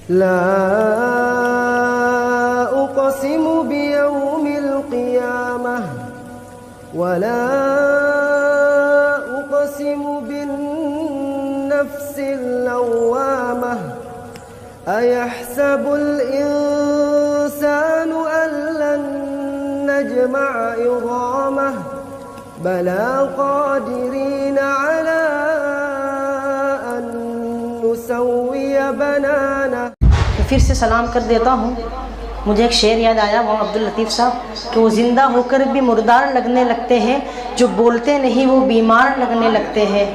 ला उक़सिमु बियौमिल क़ियामह वला उक़सिमु बिन्नफ्सिल लव्वामह अयहसबुल इंसानु अल्लन नजमअ इज़ामह बला क़ादिरीन अला अन नुसव्विय बनाना। फिर से सलाम कर देता हूँ। मुझे एक शेर याद आया मोहम्मद अब्दुल लतीफ़ साहब कि वो ज़िंदा होकर भी मुर्दार लगने लगते हैं, जो बोलते नहीं वो बीमार लगने लगते हैं।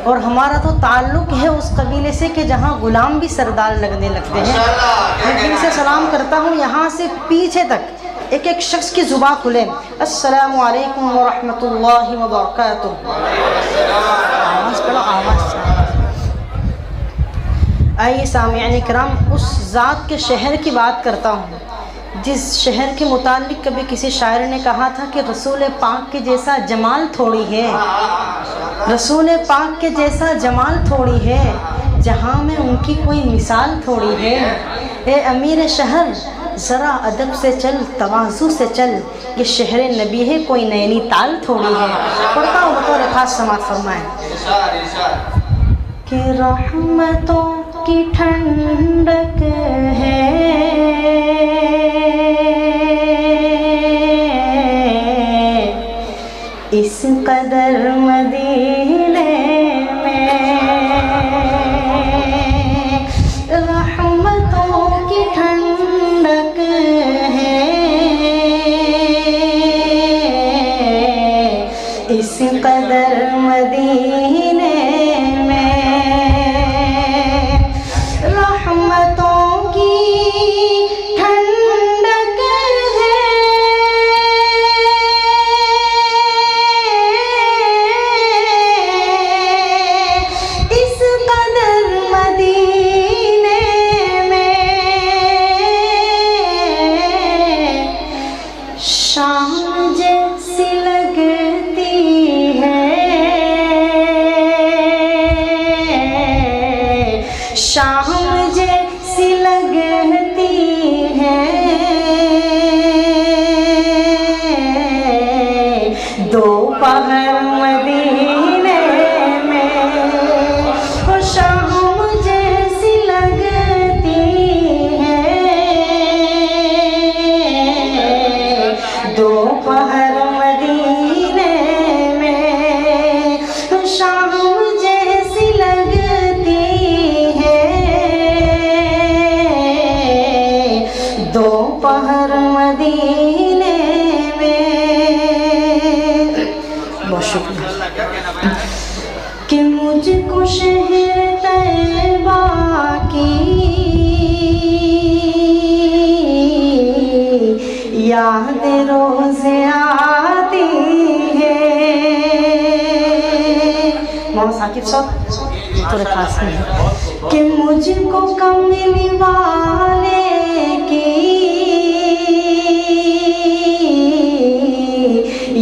और हमारा तो ताल्लुक़ है उस कबीले से कि जहाँ ग़ुलाम भी सरदार लगने लगते हैं। मैं फिर से सलाम करता हूँ, यहाँ से पीछे तक एक एक शख्स की ज़ुबान खुले। अस्सलामु अलैकुम व रहमतुल्लाहि व बरकातुहू। आवाज़ पढ़ो, आवाज़। आइए सामियान इकराम, उस ज़ात के शहर की बात करता हूँ जिस शहर के मुतालिक कभी किसी शायर ने कहा था कि रसूल पाक के जैसा जमाल थोड़ी है, रसूल पाक के जैसा जमाल थोड़ी है, जहाँ में उनकी कोई मिसाल थोड़ी है। ए अमीर शहर ज़रा अदब से चल, तवाज़ु से चल, ये शहर नबी है कोई नैनीताल थोड़ी है। पढ़ता हूँ बतौर ख़ास समात फरमाएं कि रहमतों की ठंडक है इस कदर मदीने में, रहमतों की ठंडक है इस कदर मदीने में, रहमतों की ठंडक है इस कदर मदीने में। शाम जैसी लगती है, शाम जैसी लगती है दोपहर मदीने में, वो शाम जैसी लगती है दोपहर मदीने में, वो शाम जैसी लगती है दोपहर मदीने में। बहुत शुक्रिया कि मुझको शहर तैबा की याद रोज़ आती है। मोहम्मद साकिब साहब थोड़े खास नहीं कि मुझको कमली वाले की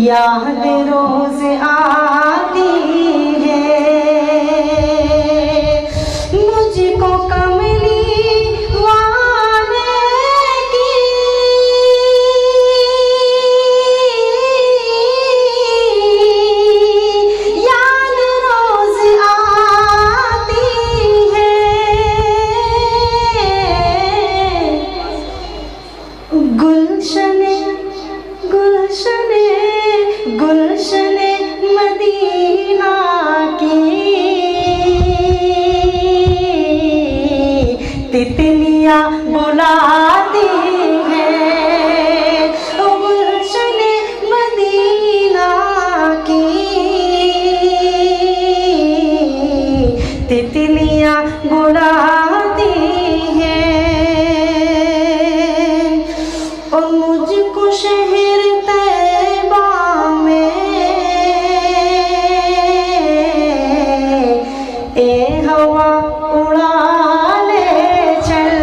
याद रोज़ आती है, मुझको कमली वाले की याद रोज़ आती है। गुलशने गुलशने गुलशने मदीना की तितलियाँ बुलाती हैं, गुलशने मदीना की तितलियाँ बुलाती हैं। और मुझको शहर तैबा में ए हवा उड़ा ले चल,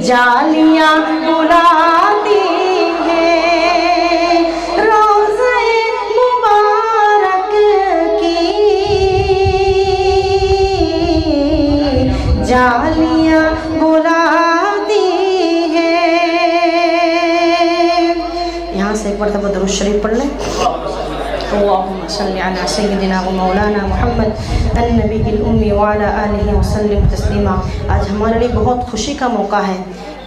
जालियां बुलाती हैं रोज़े मुबारक की, जालियां बुलाती हैं। यहाँ से एक मरतबा दुरूद शरीफ पढ़ लें। अल्लाहुम्मा सल्लि अला सय्यिदिना व मौलाना मुहम्मद अन्नबील उम्मी व अला आलिहि व सल्लिम तस्लीमा। आज हमारे लिए बहुत खुशी का मौका है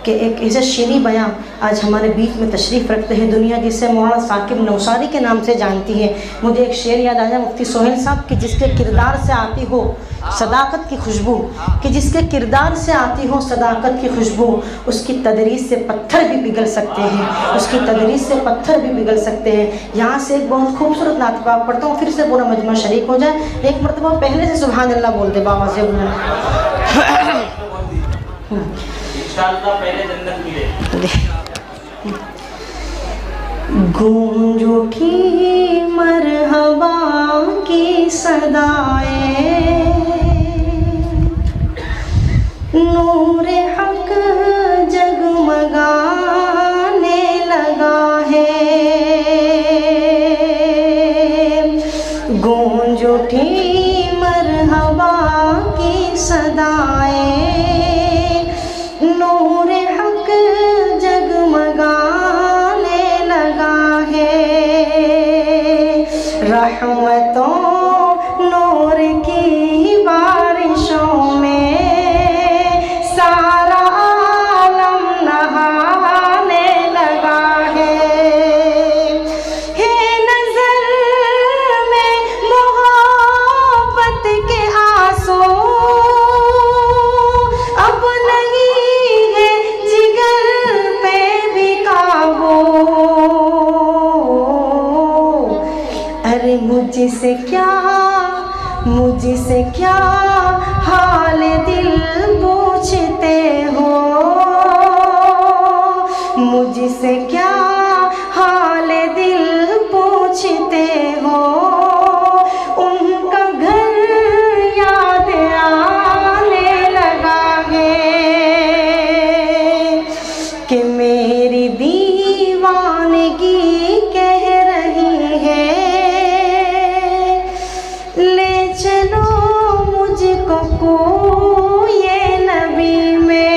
कि एक ऐसे शीनी बयां आज हमारे बीच में तशरीफ़ रखते हैं। दुनिया जिसे मौलाना साकिब नौसारी के नाम से जानती है। मुझे एक शेर याद आया मुफ्ती सोहेल साहब कि जिसके किरदार से आती हो सदाकत की खुशबू, कि जिसके किरदार से आती हो सदाकत की खुशबू, उसकी तदरीस से पत्थर भी पिघल सकते हैं, उसकी तदरीस से पत्थर भी पिघल सकते हैं। यहाँ से एक बहुत खूबसूरत नात पाक पढ़ता हूँ, फिर से पूरा मजमा शरीक हो जाए। एक मरतबा पहले से सुभान अल्लाह बोल दे बाबा से इंशाअल्लाह पहले जन्नत मिले। गूंज उठी मरहबा की सदाएं, नूरे हक जगमगाने लगा है। गूंज उठी मरहबा की सदाएं, नूरे हक जगमगाने लगा है। रहमतों नूर की बारिशों में सारा आलम नहाने लगा है। नजर में मोहब्बत के आंसू अब नहीं है जिगर पे भी काबू। अरे मुझसे क्या हाल दिल पूछते हो, मुझसे क्या हाल दिल पूछते हो। उनका घर याद आने लगा है कि मेरी दीवानगी कह रही है ले चलो मुझको कोई नबी में।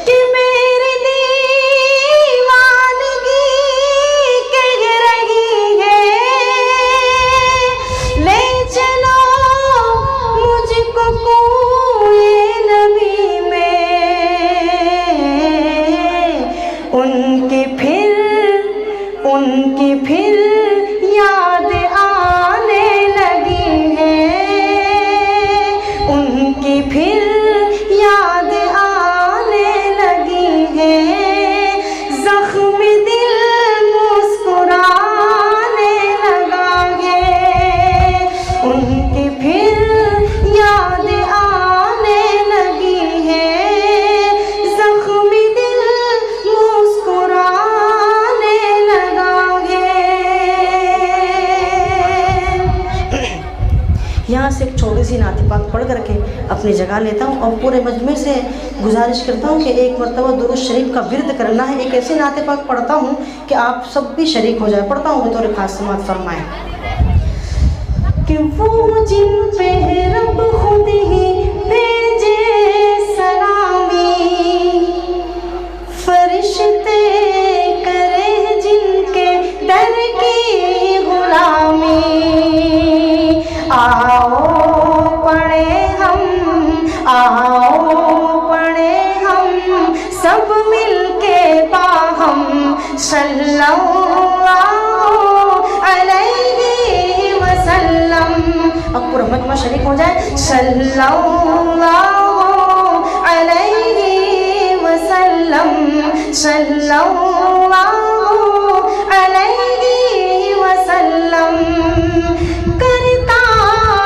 कि मेरी दीवानगी कह रही है ले चलो मुझको कोई नबी में। उनकी फिर याद आने लगी है, उनकी फिर याद आने लगी है। जख्मी दिल मुस्कुराने लगा है, उनकी फिर याद आने लगी है। जख्मी दिल मुस्कुराने लगा है। यहाँ से एक छोटी सी नात पाक पढ़ करके अपनी जगह लेता हूँ और पूरे मजमे से गुजारिश करता हूँ कि एक मरतबा दुरूद शरीफ का विर्द करना है। एक ऐसी नात पाक पढ़ता हूँ कि आप सब भी शरीक हो जाए। पढ़ता हूँ बतौर खास समात फरमाएं कि वो जिन पे रब खुद ही भेजे सलामी, फरिश्ते करे जिनके दर की गुलामी। आओ पढ़े हम सब मिलके बाहम सल्लल्लाहु अलैहि वसल्लम। अब पूरा मजमा शरीक हो जाए। सल्लल्लाहु अलैहि वसल्लम, सल्लल्लाहु अलैहि वसल्लम। करता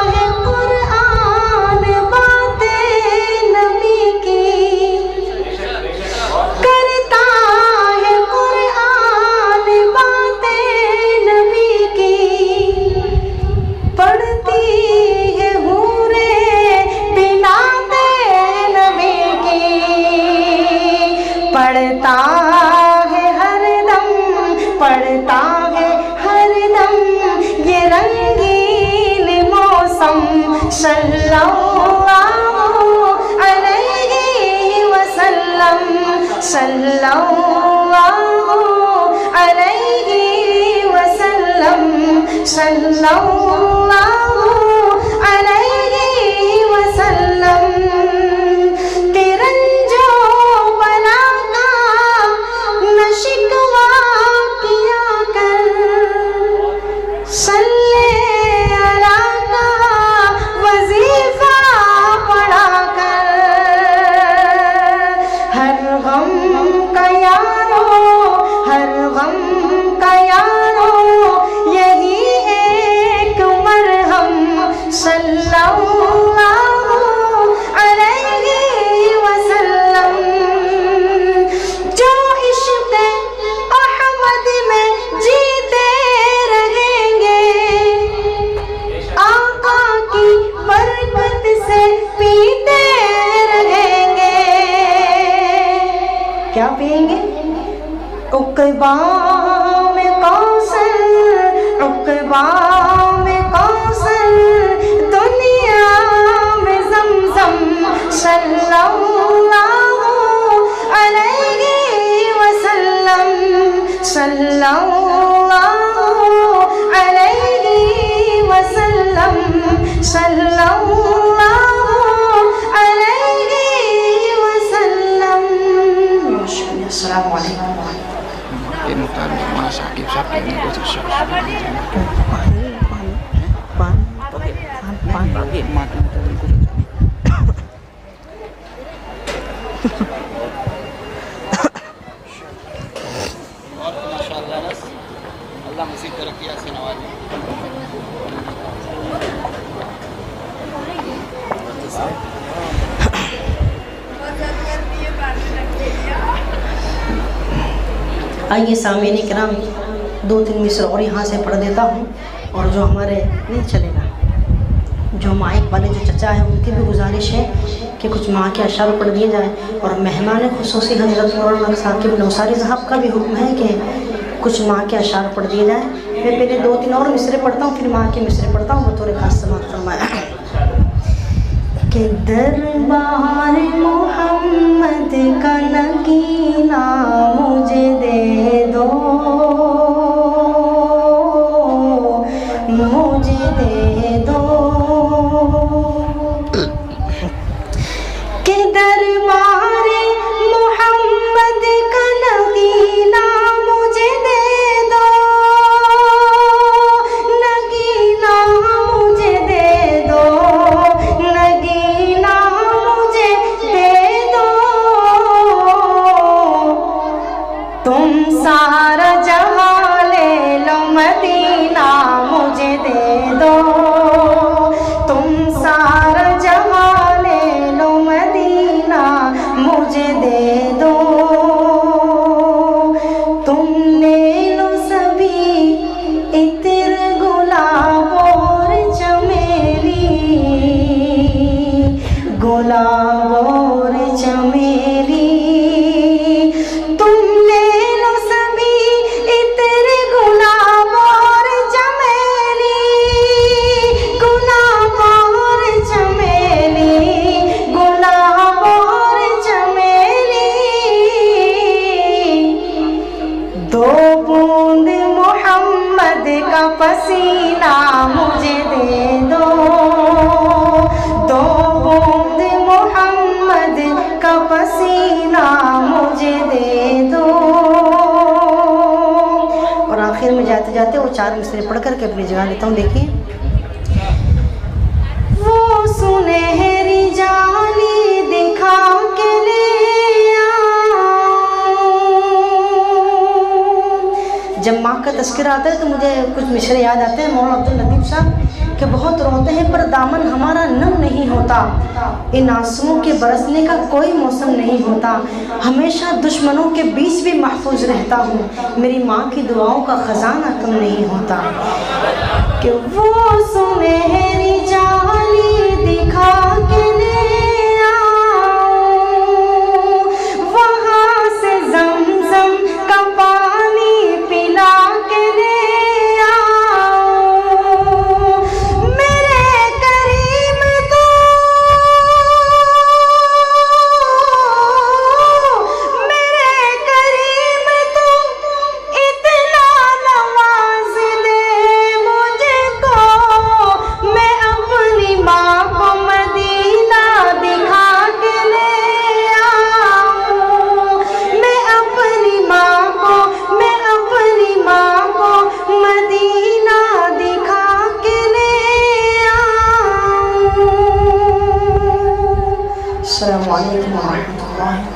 है कुरान बातें नबी की, करता है कुरान बातें नबी की। पढ़ती है हूरे पिलाते नबी सल्लल्लाहु अलैहि वसल्लम, सल्लल्लाहु अलैहि वसल्लम, सल्लल्लाहु अलैहि वसल्लम। तिरंजो बना का न शिकवा किया कर, सल्ले अला का वजीफा पढ़ा कर। हर गम का यारो, हर गम का यारो यही एक मरहम, सल्लल्लाहु अलैहि वसल्लम। जो इश्क़ अहमद में जीते रहेंगे, आका की बरकत से पीते रहेंगे। क्या पिएंगे? उक़बा में कौसर, उक़बा में कौसर, दुनिया में ज़मज़म, सल्लल्लाहु अलैहि वसल्लम, सल्लल्लाहु अलैहि वसल्लम, सल्लल्लाहु अलैहि वसल्लम। अस्सलामु अलैकुम। ये मुख्तार मां साकिब साहब ने कुछ अल्लाह मसीह तरक्की से नवाजे। आइए सामीन किराम, 2-3 मिसर और यहाँ से पढ़ देता हूँ। और जो हमारे नहीं चलेगा, जो माइक वाले जो चचा हैं उनकी भी गुजारिश है कि कुछ माँ के अशार पढ़ दिए जाए। और मेहमान खुसूसी हज़रत मौलाना साकिब नौसारी साहब का भी हुक्म है कि कुछ माँ के अशार पढ़ दिए जाए। मैं पहले 2-3 और मिसरे पढ़ता हूँ, फिर माँ के मिसरे पढ़ता हूँ। बतौर खास समाअत फरमाया कि दरबार मोहम्मद का नगीना मुझे दे दो, मुझे दे दो। कि दरबार मोहम्मद का नगीना मुझे दे दो, नगीना मुझे दे दो, नगीना मुझे दे दो। तुम सारा जहां ले लो, मदीना मुझे दे दो। तुम सारा जहां ले लो, मदीना मुझे दे दो। तुम ले लो सभी इत्र गुलाब और चमेली, गुलाब और चमेली। तुम ले लो सभी इत्र गुलाब और चमेली, गुलाब और चमेली, गुलाब और चमेली। दो बूंद मोहम्मद का पसीना मुझे दे दो, दो बूंद मोहम्मद का पसीना मुझे दे दो। और आखिर में जाते जाते वो 4 मिसरे पढ़ करके अपनी जगह लेता हूँ। देखिए, वो सुनहरी जाली दिखा के ले आओ। जब माँ का तस्करा आता है तो मुझे कुछ मिसरे याद आते हैं मौलाना अब्दुल लतीफ़ साहब के। बहुत रोते हैं पर दामन हमारा नम नहीं होता, इन आंसुओं के बरसने का कोई मौसम नहीं होता। हमेशा दुश्मनों के बीच भी महफूज रहता हूँ, मेरी माँ की दुआओं का ख़जाना कम नहीं होता। कि वो सुनहरी जाली दिखा के ले आओ, वहाँ से ज़मज़म का पानी पिला के ले आओ। मेरे करीम अस्सलामु अलैकुम व रहमतुल्लाहि